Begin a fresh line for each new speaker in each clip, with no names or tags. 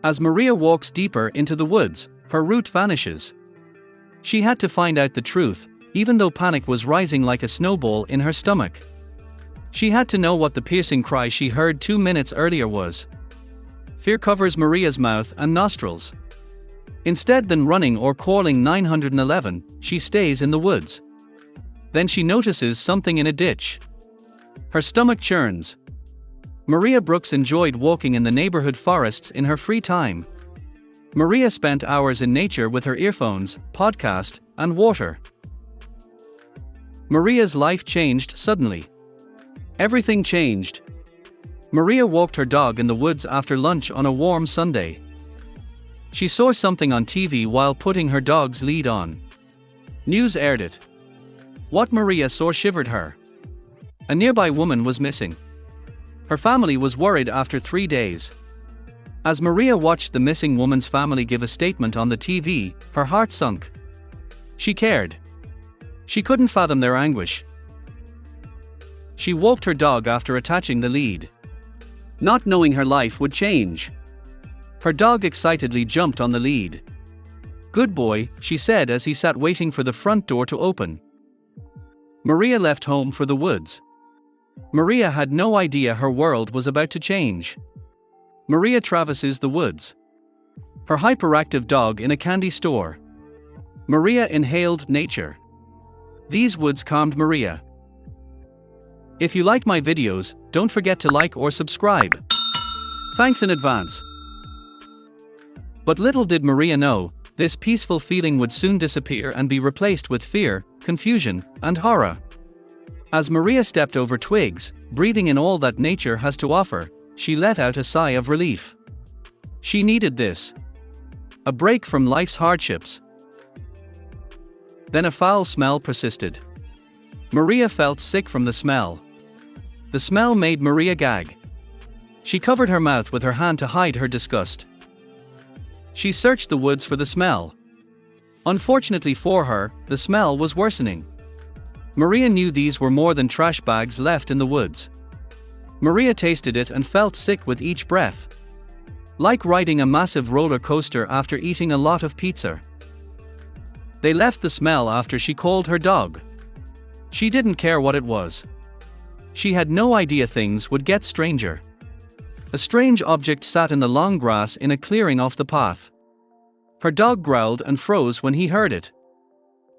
As Maria walks deeper into the woods, her route vanishes. She had to find out the truth, even though panic was rising like a snowball in her stomach. She had to know what the piercing cry she heard 2 minutes earlier was. Fear covers Maria's mouth and nostrils. Instead than running or calling 911, she stays in the woods. Then she notices something in a ditch. Her stomach churns. Maria Brooks enjoyed walking in the neighborhood forests in her free time. Maria spent hours in nature with her earphones, podcast, and water. Maria's life changed suddenly. Everything changed. Maria walked her dog in the woods after lunch on a warm Sunday. She saw something on TV while putting her dog's lead on. News aired it. What Maria saw shivered her. A nearby woman was missing. Her family was worried after 3 days. As Maria watched the missing woman's family give a statement on the TV, her heart sunk. She cared. She couldn't fathom their anguish. She walked her dog after attaching the lead, not knowing her life would change. Her dog excitedly jumped on the lead. "Good boy," she said as he sat waiting for the front door to open. Maria left home for the woods. Maria had no idea her world was about to change. Maria traverses the woods. Her hyperactive dog in a candy store. Maria inhaled nature. These woods calmed Maria. If you like my videos, don't forget to like or subscribe. Thanks in advance. But little did Maria know, this peaceful feeling would soon disappear and be replaced with fear, confusion, and horror. As Maria stepped over twigs, breathing in all that nature has to offer, she let out a sigh of relief. She needed this. A break from life's hardships. Then a foul smell persisted. Maria felt sick from the smell. The smell made Maria gag. She covered her mouth with her hand to hide her disgust. She searched the woods for the smell. Unfortunately for her, the smell was worsening. Maria knew these were more than trash bags left in the woods. Maria tasted it and felt sick with each breath. Like riding a massive roller coaster after eating a lot of pizza. They left the smell after she called her dog. She didn't care what it was. She had no idea things would get stranger. A strange object sat in the long grass in a clearing off the path. Her dog growled and froze when he heard it.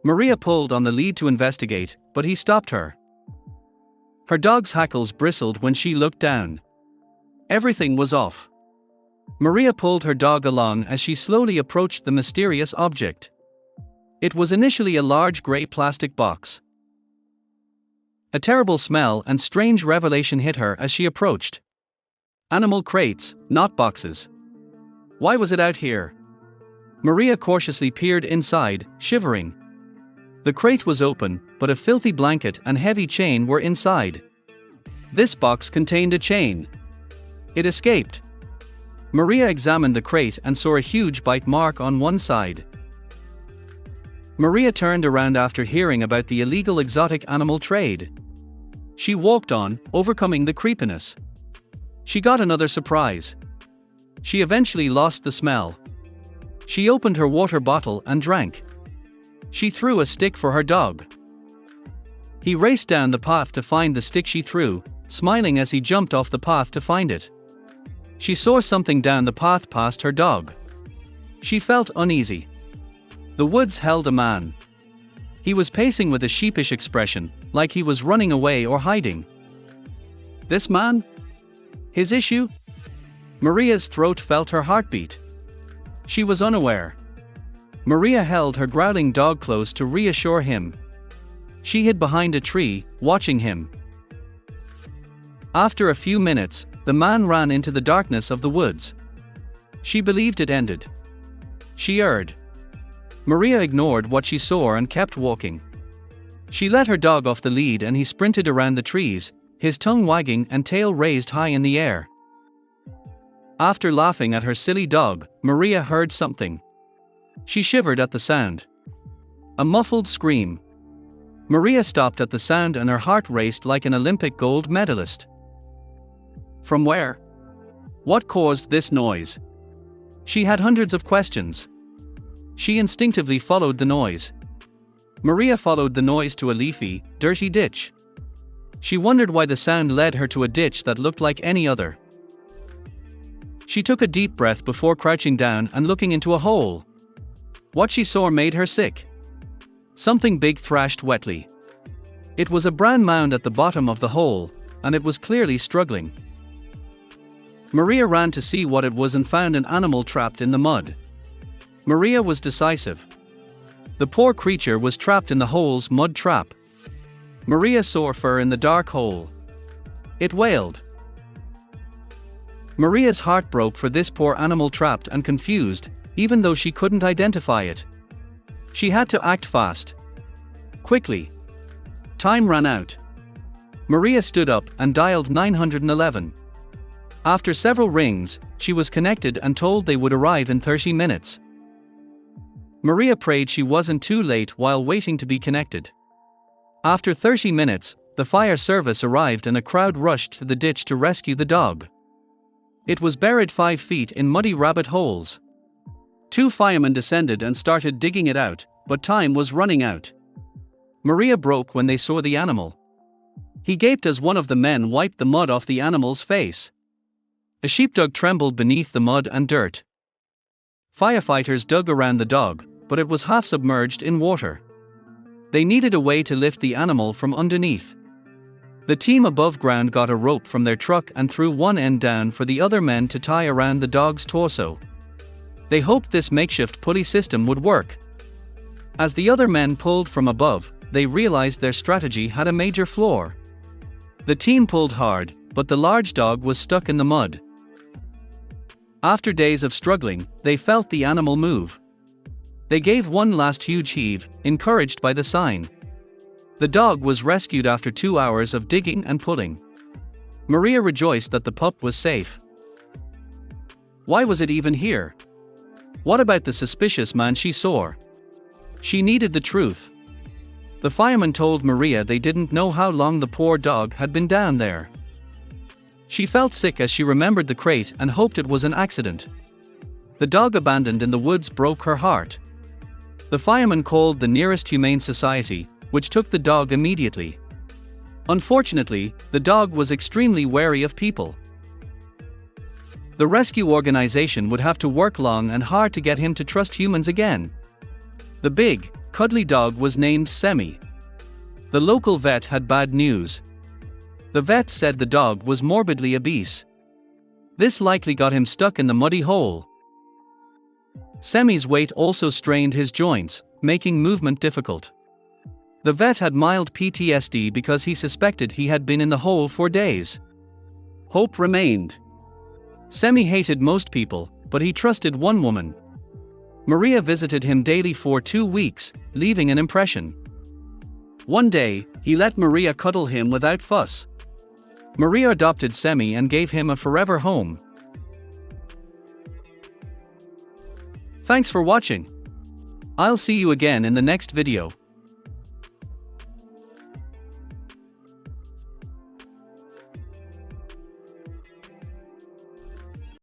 Maria pulled on the lead to investigate, but he stopped her. Her dog's hackles bristled when she looked down. Everything was off. Maria pulled her dog along as she slowly approached the mysterious object. It was initially a large gray plastic box. A terrible smell and strange revelation hit her as she approached. Animal crates, not boxes. Why was it out here? Maria cautiously peered inside, shivering. The crate was open, but a filthy blanket and heavy chain were inside. This box contained a chain. It escaped. Maria examined the crate and saw a huge bite mark on one side. Maria turned around after hearing about the illegal exotic animal trade. She walked on, overcoming the creepiness. She got another surprise. She eventually lost the smell. She opened her water bottle and drank. She threw a stick for her dog. He raced down the path to find the stick she threw, smiling as he jumped off the path to find it. She saw something down the path past her dog. She felt uneasy. The woods held a man. He was pacing with a sheepish expression, like he was running away or hiding. This man? His issue? Maria's throat felt her heartbeat. She was unaware. Maria held her growling dog close to reassure him. She hid behind a tree, watching him. After a few minutes, the man ran into the darkness of the woods. She believed it ended. She erred. Maria ignored what she saw and kept walking. She let her dog off the lead and he sprinted around the trees, his tongue wagging and tail raised high in the air. After laughing at her silly dog, Maria heard something. She shivered at the sound. A muffled scream. Maria stopped at the sound and her heart raced like an Olympic gold medalist. From where? What caused this noise? She had hundreds of questions. She instinctively followed the noise. Maria followed the noise to a leafy, dirty ditch. She wondered why the sound led her to a ditch that looked like any other. She took a deep breath before crouching down and looking into a hole. What she saw made her sick. Something big thrashed wetly. It was a brown mound at the bottom of the hole, and it was clearly struggling. Maria ran to see what it was and found an animal trapped in the mud. Maria was decisive. The poor creature was trapped in the hole's mud trap. Maria saw fur in the dark hole. It wailed. Maria's heart broke for this poor animal trapped and confused, even though she couldn't identify it. She had to act fast. Quickly. Time ran out. Maria stood up and dialed 911. After several rings, she was connected and told they would arrive in 30 minutes. Maria prayed she wasn't too late while waiting to be connected. After 30 minutes, the fire service arrived and a crowd rushed to the ditch to rescue the dog. It was buried 5 feet in muddy rabbit holes. 2 firemen descended and started digging it out, but time was running out. Maria broke when they saw the animal. He gaped as one of the men wiped the mud off the animal's face. A sheepdog trembled beneath the mud and dirt. Firefighters dug around the dog, but it was half submerged in water. They needed a way to lift the animal from underneath. The team above ground got a rope from their truck and threw one end down for the other men to tie around the dog's torso. They hoped this makeshift pulley system would work. As the other men pulled from above, they realized their strategy had a major flaw. The team pulled hard, but the large dog was stuck in the mud. After days of struggling, they felt the animal move. They gave one last huge heave, encouraged by the sign. The dog was rescued after 2 hours of digging and pulling. Maria rejoiced that the pup was safe. Why was it even here? What about the suspicious man she saw? She needed the truth. The fireman told Maria they didn't know how long the poor dog had been down there. She felt sick as she remembered the crate and hoped it was an accident. The dog abandoned in the woods broke her heart. The fireman called the nearest humane society, which took the dog immediately. Unfortunately, the dog was extremely wary of people. The rescue organization would have to work long and hard to get him to trust humans again. The big, cuddly dog was named Semi. The local vet had bad news. The vet said the dog was morbidly obese. This likely got him stuck in the muddy hole. Semi's weight also strained his joints, making movement difficult. The vet had mild PTSD because he suspected he had been in the hole for days. Hope remained. Semi hated most people, but he trusted one woman. Maria visited him daily for 2 weeks, leaving an impression. One day, he let Maria cuddle him without fuss. Maria adopted Semi and gave him a forever home. Thanks for watching. I'll see you again in the next video.